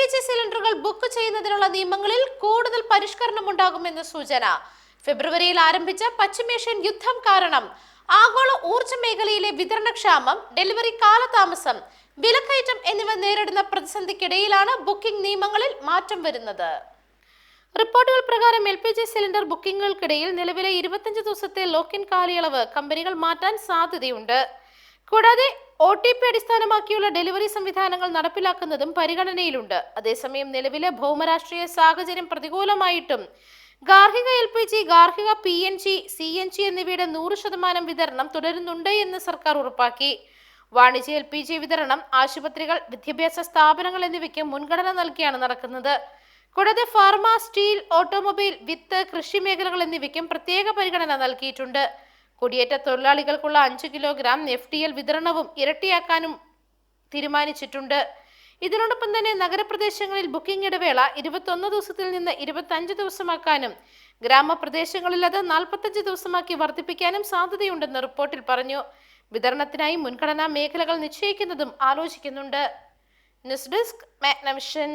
LPG സിലിണ്ടറുകൾ book ചെയ്യുന്നതിനുള്ള നിയമങ്ങളിൽ കൂടുതൽ പരിഷ്കരണം ഉണ്ടാകുമെന്ന് സൂചന. ഫെബ്രുവരിയിൽ ആരംഭിച്ച പശ്ചിമേഷ്യൻ യുദ്ധം കാരണം ആഗോള ഊർജ്ജ മേഖലയിലെ വിതരണക്ഷാമം, ഡെലിവറി കാലതാമസം, വിലക്കയറ്റം എന്നിവ നേരിടുന്ന പ്രതിസന്ധിക്കിടയിലാണ് ബുക്കിംഗ് നിയമങ്ങളിൽ മാറ്റം വരുന്നത്. റിപ്പോർട്ടുകൾ പ്രകാരം LPG സിലിണ്ടർ ബുക്കിംഗുകൾക്കിടയിൽ നിലവിലെ 25 ദിവസത്തെ ലോക്കിൻ കാലയളവ് കമ്പനികൾ മാറ്റാൻ സാധ്യതയുണ്ട്. കൂടാതെ OTP അടിസ്ഥാനമാക്കിയുള്ള ഡെലിവറി സംവിധാനങ്ങൾ നടപ്പിലാക്കുന്നതും പരിഗണനയിലുണ്ട്. അതേസമയം നിലവിലെ ഭൗമരാഷ്ട്രീയ സാഹചര്യം പ്രതികൂലമായിട്ടും ഗാർഹിക LPG, ഗാർഹിക PNG, CNG എന്നിവയുടെ 100% വിതരണം തുടരുന്നുണ്ട് എന്ന് സർക്കാർ ഉറപ്പാക്കി. വാണിജ്യ LPG വിതരണം ആശുപത്രികൾ, വിദ്യാഭ്യാസ സ്ഥാപനങ്ങൾ എന്നിവയ്ക്ക് മുൻഗണന നൽകിയാണ് നടക്കുന്നത്. കൂടാതെ ഫാർമ, സ്റ്റീൽ, ഓട്ടോമൊബൈൽ, വിത്ത്, കൃഷി മേഖലകൾ എന്നിവയ്ക്കും പ്രത്യേക പരിഗണന നൽകിയിട്ടുണ്ട്. കുടിയേറ്റ തൊഴിലാളികൾക്കുള്ള 5 കിലോഗ്രാം FTL വിതരണവും ഇരട്ടിയാക്കാനും തീരുമാനിച്ചിട്ടുണ്ട്. ഇതിനോടൊപ്പം തന്നെ നഗരപ്രദേശങ്ങളിൽ ബുക്കിംഗ് ഇടവേള 21 ദിവസത്തിൽ നിന്ന് 25 ദിവസമാക്കാനും ഗ്രാമപ്രദേശങ്ങളിൽ അത് 45 ദിവസമാക്കി വർദ്ധിപ്പിക്കാനും സാധ്യതയുണ്ടെന്ന് റിപ്പോർട്ടിൽ പറഞ്ഞു. വിതരണത്തിനായി മുൻഗണനാ മേഖലകൾ നിശ്ചയിക്കുന്നതും ആലോചിക്കുന്നുണ്ട്. News desk, Magnavision.